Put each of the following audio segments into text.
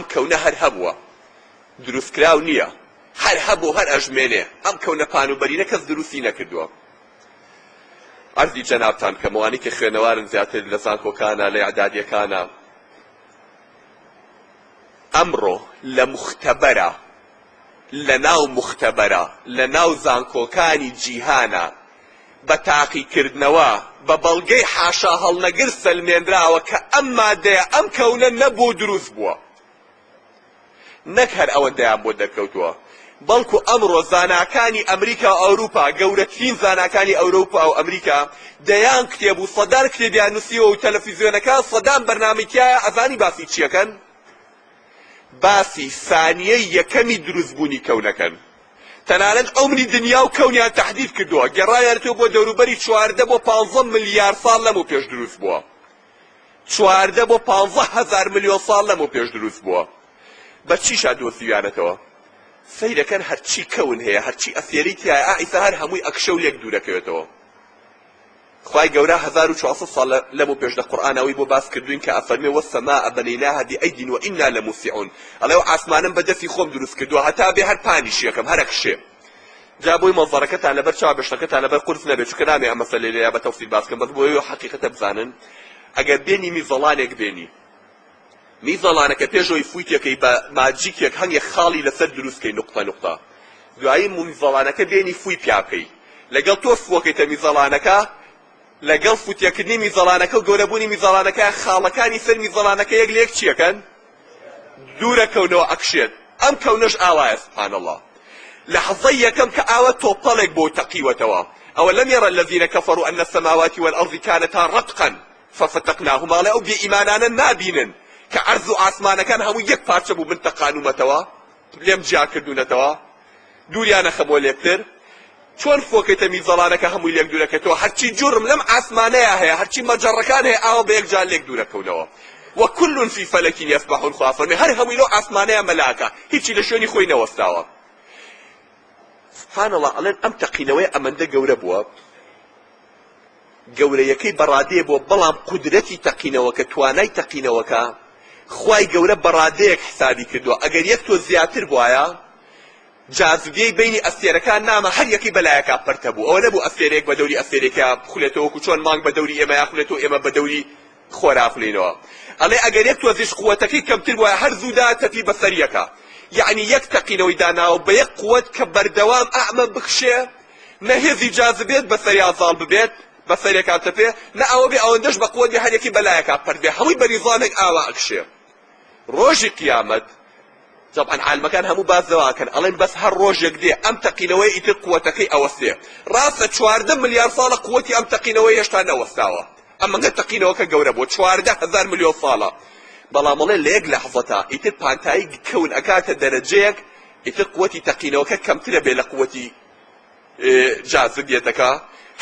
ئەم کەونە هەر هەبووە دروستکراو نییە هەر هەبوو هەر ئەژمێنێ ئەم کەونە پانوبەرینە کەس دروستی نەکردووە عەرزی جەنابتان کەمەوانی کە خوێنەوارن زیاتر لە زانکۆکانە لە ئیعدادیەکانە ئەمڕۆ لە مختەبەرە لەناو مختەبەرە لەناو زانکۆکانی جیهانە بە تاقیکردنەوە بە بەڵگەی حاشا هەڵنەگر سەلمێنراوە کە ئەم مادەیە ئەم کەونە نەبوو دروست بووە نەک هەر ئەوەندەیان بۆ دەرکەوتووە بەڵکو ئەمڕۆ زاناکانی ئەمریکا و ئەوروپا گەورەترین زاناکانی ئەوروپا و ئەمریکا دەیان کتێب و سەدان کتێبیان نووسیوە و تەلەڤیزیۆنەکان سەدان بەرنامەیەکیایە ئەزانی باسی چیەکەن باسی ثانیەی یەکەمی دروستبوونی کەونەکەن تەنانەت ئەمری دنیا و کەونیان تەحدید کردووە گەڕایانەتەوە بۆ دەوروبەری 14 بۆ 15 ملیار ساڵ لەمەوە پێش دروست بووە 14 بۆ 15,000 ملیۆن ساڵ لەمەوە پێش دروست بووە بە چیشا دۆسیویانەتەوە سەیرەکەن هەرچی کەون هەیە هەرچی ئەسێری تایە ئائیسا هەر هەمووی ئەکشە و لێک دوورەکەوێتەوە خوای گەورە 1400 ساڵ لەمەوە پێش لە قورئانەوەی بۆ باس کردوین کە ئەفەرمێ وەسەماء بەنەیناها بئەیدین وئینا لەموسعون ئەڵێ و ئاسمانم بە دەستی خۆم دروست کردووە هەتا بێ هەر پانیش یەکەم هەر ئەکشێ جا بۆی مەنزەرەکەتان لەبەر چاو بێشتەکەتان لەبەر قورس نەبێت چونکە نامێ ئەم مەسەلەی لێیە بە تەفسیل باس بکەم بەس بۆ حەقیقەتە بزانن ئەگەر بێنی میزەڵانێک بێنی میزەڵانەکە پێشەوەی فویتێکەی بە ماجیکێک هەنگێک خاڵی لەسەر دروستکەی نوقتە نوقتە دوایی میزەڵانەکە بێنی فوی پیاکەی لەگەڵ تۆ فووەکەیتە میزەڵانەکە لەگەڵ فوتیەکردنی میزەڵانەکە و گەورەبوونی میزەڵانەکە خاڵەکانی سەر میزەڵانەکە یەک لە یەک چیەکەن دوورەکەونەوە ئەکشێت ئەم کەونەش ئاوایە سبحان الله لحظەی یەکەم کە ئاوە تۆپەڵێک بۆ تەقیوەتەوە ئەوە لەم يرى الذين كفروا أن السماوات والأرض كانتا رتقا ففتقناهما لە ئەو بێئیمانانە نابینن کە عەرز و ئاسمانەکان هەموو یەک پارچە بوو من تەقانومەتەوە لێم جیا کردوونەتەوە دووریانە خەمۆ لێکتر چۆن فۆکەیتە میزەڵانەکە هەمووی لێک دوورەکەتەوە هەرچی جوڕم لەم ئاسمانەیە هەیە هەرچی مەجەڕەکان هەیە ئاوە بە یەکجار لێک دوورەکەونەوە وكل في فلك يسبحون خوا فەرمێ هەر هەمووی لەو ئاسمانەیە مەلائکە هیچی لە شوێنی خۆی نەوەستاوە سبحان الله ئەڵێن ئەم تەقینەوەی ئەمەندە گەورە بووە گەورەیەکەی بەڕادەیە بووە بەڵام قودرەتی تەقینەوەکە توانای تەقینەوەکە خوای گەورە بەڕادەیەک حسابی کردووە ئەگەر یەک تۆ زیاتر بوایە جاذبیەی بینی ئەستێرەکان نامە هەر یەکی بەلایەکە پەرتە بوو ئەوە نەبوو ئەستێرەیەک بە دەوری ئەستێرێکە بخولێتەوە وەکو چۆن مانگ بە دەوری ئێمە یاخولێتەوە ئێمە بە دەوری خۆرا خولینەوە ئەڵێ ئەگەر یەک تۆزیش قووەتەکەی کەمتر بوایە هەر زوودا تەپی بەسەر یەکە یعنی یەک تەقینەوەی داناوە بە یەک قووەت کە بەردەوام ئەعمە بخشێ نەهێزی جاذبێت بەسەر یازاڵ ببێت بەسەرێکا تەپێ نە ئەوە بێ ئەوەندەش بە قووەت بێ هەر یەکی بەلایەکە پەرت بێ هەمووی بەریزانێک ئاوا ئەکشێ ڕۆژی قیامەت طبعا عالمەکان هەموو باز دەواکەن ئەڵێن بەس هەر ڕۆژێک دێ ئەم تەقینەوەی ئیتر قووەتەکەی ئەوەستێ ڕاستە 14 ملیار ساڵە قووەتی ئەم تەقینەوەی هێشتا نەوەستاوە ئەمەنگە تەقینەوەکە گەورە بۆ 14,000 ملیۆن ساڵە بەڵام ئەڵێ لە یەک لەحظەتا ئیتر پانتایی کەون ئەکاتە دەرەجەیەک ئیتر قووەتی تەقینەوەکە کەمترە بێ لە قووەتی جاذبیەتەکە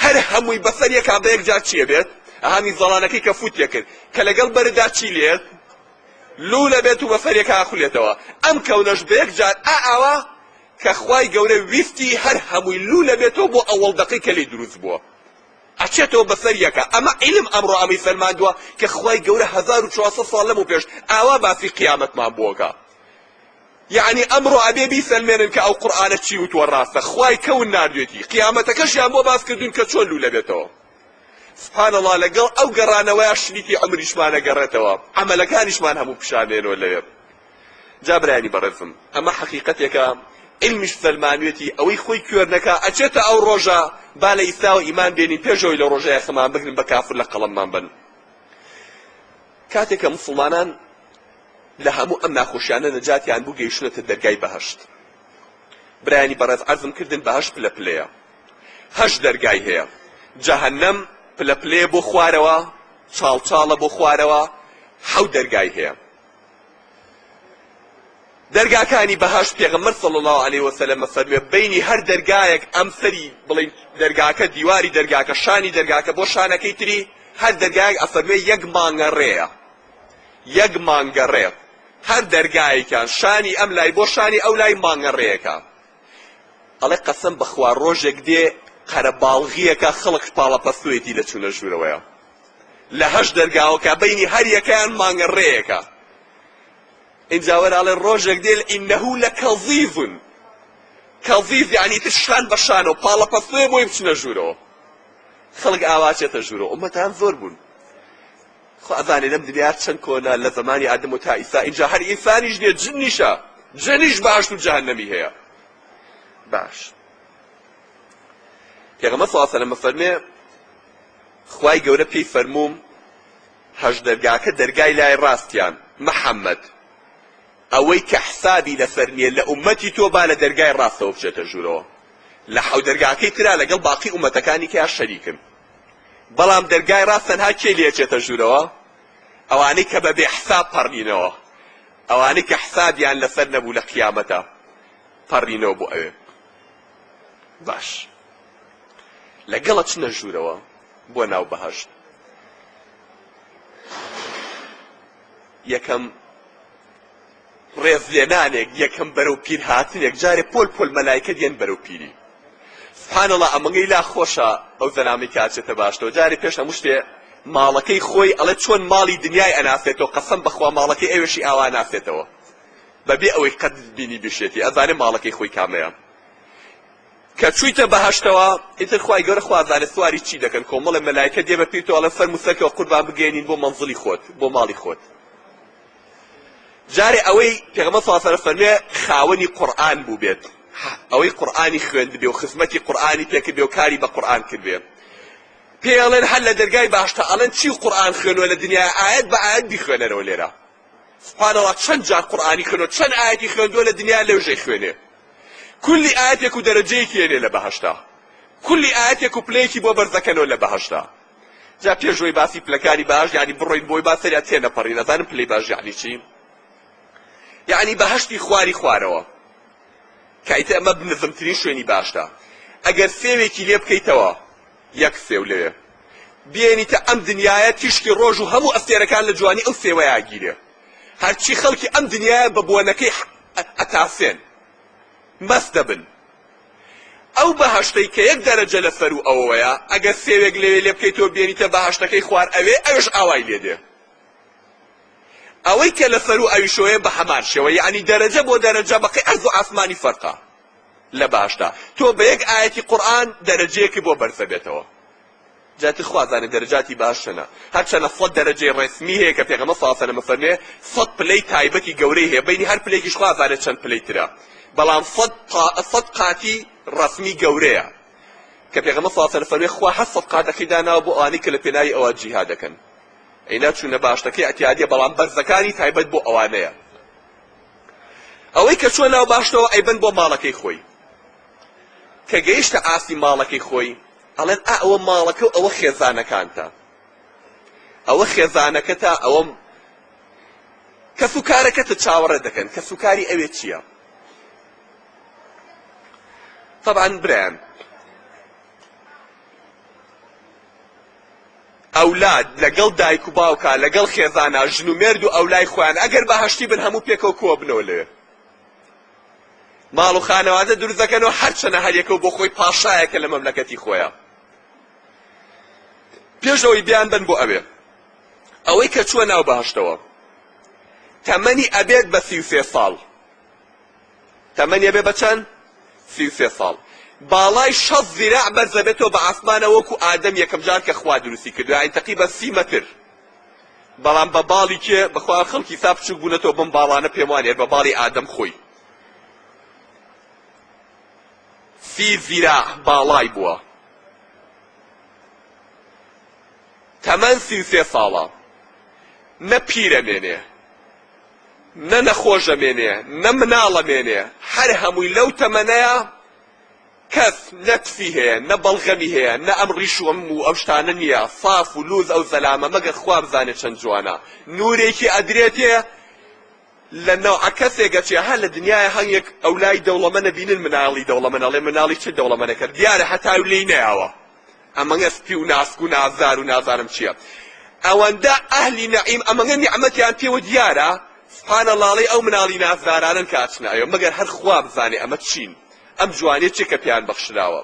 هەر هەمووی بەسەر یەکا بە یەکجار چیە بێت ئەهامی زەڵانەکەی کە فوتیە کرد کە لەگەڵ بەردا چی لێت لوولە بێت و بەسەرێکا ئەخولێتەوە ئەم کەونەش بە یەکجار ئاوا کە خوای گەورە ویستی هەر هەمووی لوولە بێتەوە بۆ ئەوەڵدەقەی کە لێی دروست بووە ئەچێتەوە بەسەر یەکە ئەمە عیلم ئەمڕۆ ئەمەی فەرماندووە کە خوای گەورە 1400 ساڵ لەمەوە پێش ئاوا باسی قیامەتمان بووەکە یعنی ئەمڕۆ ئەبێ بیسەلمێنن کە ئەو قورئانە چی وتووە ڕاستە خوای کەون ناردوێتی قیامەتەکەشیان بۆ باس کردوون کە چۆن لوولە بێتەوە سبحان الله لەگەڵ ئەو گەڕانەوەیە شریکی عمریشمانە گەڕێتەوە عەمەلەکانیشمان هەموو پیشانێنەوە لەوێ جا برایانی بەڕێزم ئەمە حەقیقەتێکە علمیش فەرمانوێتی ئەوەی خۆی کوێرنەکە ئەچێتە ئەو ڕۆژە با لە ئیساوە ئیمان بێنین پێشەوەی لە ڕۆژەیە خەمان بگرن بە کافر لە قەڵەممان بن کاتێکە موسڵمانان لە هەموو ئەم ناخۆشیانە نەجاتیان بوو گەیشتونەتە دەرگای بەهەشت برایانی بەڕێز عەرزم کردن بەهەشت پلە پلەیە هەشت دەرگای هەیە جەهەنەم پلە پلەیە بۆ خوارەوە چاڵچاڵە بۆ خوارەوە حەوت دەرگای هەیە دەرگاکانی بەهەشت پێغەمبەر صلی الله علیه وسلم فەرمێ بینی هەر دەرگایەک ئەم سەری بڵین دەرگاکە دیواری دەرگاکە شانی دەرگاکە بۆ شانەکەی تری هەر دەرگایەک ئەفەرمێ یەک مانگە ڕێیە یەک مانگە ڕێ هەر دەرگایەکیان شانی ئەم لای بۆ شانی ئەو لای مانگە ڕێیەکە ئەڵێ قەسەم بەخوا ڕۆژێک دێ قەرەباڵغیەکە خەڵک پاڵەپەستوێتی لە چوونە ژوورەوەیە لە هەشت دەرگاوەکە بینی هەر یەکەیان مانگە ڕێیەکە اینجا وەراڵێ ڕۆژێک دێل ئینەهو لەکەظیڤن کەظیڤ یعنی تشان بەشانەوە پاڵەپەسێ بۆی بچنە ژوورەوە خەڵک ئاواچێتە ژوورەوە ئومەتان زۆر بوون خۆ ئەزانێ لەم دنیا چەند کۆنا لە زەمانی ئادەم و تا ئیسا اینجا هەر ئینسانیش نییە جنیشە جنیش باشت و جەهەنەمی هەیە باش پێغەمبەر صلی الله علیه و سلم فەرمێ خوای گەورە پێی فەرمووم هەژ دەرگاکە دەرگای لای ڕاستیان محەممەد ئەوەی کە حسابی لەسەر نییە لە ئومەتی تۆ با لە دەرگای ڕاستەوە بچێتە ژوورەوە لە حەو دەرگاکەی ترا لەگەڵ باقی ئومەتەکانی کە شەریکن بەڵام دەرگای ڕاست تەنها کێ لێچێتە ژوورەوە ئەوانەی کە بەبێ حساب پەڕنینەوە ئەوانەی کە حسابیان لەسەر نەبوو لە قیامەتە پەڕنینەوە بۆ ئەوێ باش لەگەڵە چنە ژوورەوە بۆ ناو بەهەشت یەکەم ڕێزلێنانێک یەکەم بەرەو پیر هاتنێک جارێ پۆل پۆل مەلایکە دێن بەرەو پیری سبحانەڵڵا ئەمەگەی لا خۆشە ئەو زەنامی کاچێتە باشتەوە جارێ پێش هەموو شتێ ماڵەکەی خۆی ئەڵێ چۆن ماڵی دنیای ئەناسێتەوە قەسەم بەخوا ماڵەکەی ئەوێشی ئاوا ناسێتەوە بەبێ ئەوەی قەت بینی بشێتی ئەزانێ ماڵەکەی خۆی کامەیە کە چوویتە بەهەشتەوە ئیتر خوای گەورە خوازانێ سواری چی دەکەن کۆمەڵە مەلایکە دێ بە پیرتەوە ئەڵێ فەرموو سەرکەوە قوربان بگەێنین بۆ مەنزڵی خۆت بۆ ماڵی خۆت جارێ ئەوەی پێغەمبەر صلی الله علیه و سلم فەرمێ خاوەنی قورئان بوو بێت ئەوەی قورئانی خوێند بێ و خزمەتی قورئانی پێکرد بێ و کاری بە قورئان کرد بێ پێڵێن هەر لە دەرگای باشتە ئەڵێن چی قورئان خوێنوە لە دنیای ئاەت بە ئاەت بیخوێنەرەوە لێرە سبحانەڵڵا چەند جار قورئانی خوێنوە چەند ئاەتی خوێندووە لە دنیا لەوژەی خوێنێ کولی ئاەتێک و دەرەجەیەکی هێنێ لە بەهەشتا کولی ئاەتێک و پلەیەکی بۆ بەرزەکەنەوە لە بەهەشتا جا پێشەوەی باسی پلەکانی باش یعنی بڕۆین بۆی باسەریا تێنەپەڕین نەزانم پلەی باش یعنی چی یعنی بەهەشتی خواری خوارەوە کایتە ئەمە بنظمترین شوێنی باشتە ئەگەر سێوێکی لێ بکەیتەوە یەک سێو لێ بێنیتە ئەم دنیایە تیشکی ڕۆژ و هەموو ئەستێرەکان لە جوانی ئەو سێوەیە گیرێ هەرچی خەڵکی ئەم دنیایە بە بوونەکەی ئەتاسێن مەست دەبن ئەو بەهەشتەی کە یەک دەرەجە لەسەر و ئەوەیە ئەگەر سێوێک لێوێ لێ بکەیتەوە بێنیتە بەهەشتەکەی خوار ئەوێ ئەوش ئاوای لێدێ ئەوەی کە لەسەر و ئەویشۆیە بە هەمان شێوە یعنی دەرەجە بۆ دەرەجە بەقی ئەرز و ئاسمانی فەرقە لە باشدا تۆ بە یەک ئاەتی قورئان دەرەجەیەکی بۆ بەرزە بێتەوە جاتی خوازانێ دەرەجاتی باشەنە هەرچەنە 100 دەرەجەی ڕێسمی هەیە کە پێغەمبەر صلی الله علیه و سلم فەرمێ 100 پلەی تایبەتی گەورەی هەیە بینی هەر پلەیەکیش خوازانێت چەند پلەی ترە بەڵام 100 قاتی ڕەسمی گەورەیە کە پێغەمبەر صلی الله علیه و سلم فەرمێ خوا 100 قاتەکەی داناوە بۆ ئەوانەی کە لە پێناوی ئەوە جیهاد دەکەن ئەینا چوونە باشتەکەی ئەتیادیە بەڵام بەرزەکانی تایبەت بۆ ئەوانەیە ئەوەی کە چووە ناو باشتەوە ئەیبەن بۆ ماڵەکەی خۆی کە گەیشتە ئاستی ماڵەکەی خۆی ئەڵێن ئەوە ماڵەکە و ئەوە خێزانەکانتە ئەوە خێزانەکەتە ئەوە کەس و کارەکەتە چاوەڕێ دەکەن کەس و کاری ئەوێ چییە طبعا برایان ئەولاد لەگەڵ دایک و باوکە لەگەڵ خێزانە ژن و مێرد و ئەولای خۆیان ئەگەر بەهەشتی بن هەموو پێکەوە کۆ بنەوە لێ ماڵ و خانەوادە دروست دەکەنەوە هەرچەنە هەریەکەو بۆ خۆی پاشایەکە لە مەملەکەتی خۆیە پێشەوەی بیان بن بۆ ئەوێ ئەوەی کە چووە ناو بەهەشتەوە تەمەنی ئەبێت بە 33 ساڵ تەمەنی ئەبێ بە چەند 33 ساڵ باڵای 6 زیراع بەرزە بێتەوە بە ئاسمانە وەکو ئادەم یەکەم جار کە خوا دروستی کردو یعنی تەقریبەن 30 مەتر بەڵام بە باڵی کێ بەخوا خەڵکی سا بچووک بوونەتەوە بەم باڵانە پێم وانێت بە باڵی ئادەم خۆی 30 زیراع باڵای بووە تەمەن 33 ساڵە نە پیرەمێنێ نە نەخۆشەمێنێ نە مناڵەمێنێ هەر هەمووی لەو تەمەنەیە کەس نەتفی هەیە نە بەڵغەمی هەیە نە ئەم ڕیش و ئەم و ئەو شتانە نییە صاف و لوز ئەو زەلامە مەگەر خوا بزانێت چەند جوانە نورێکی ئەدرێتێ لە نەوعە کەسێکە چێ هەر لە دنیای هەنگێک ئەولای دەوڵەمەنە بینن مناڵی دەوڵەمەن ئەڵێ مناڵی چ دەوڵەمەنەکە دیارە هەتاو لێی نەیاوە ئەمەگە سپی و ناسک و نازار و نازانم چییە ئەوەندە ئەهلی نەعیم ئەمەگە نیعمەتیان پێوە دیارە سبحانەڵڵا ئەو مناڵی نازدارانن کاچنایە مەگەر هەر خوا بزانێ ئەمە چین ئەم جوانێت چێکە پێیان بەخشراوە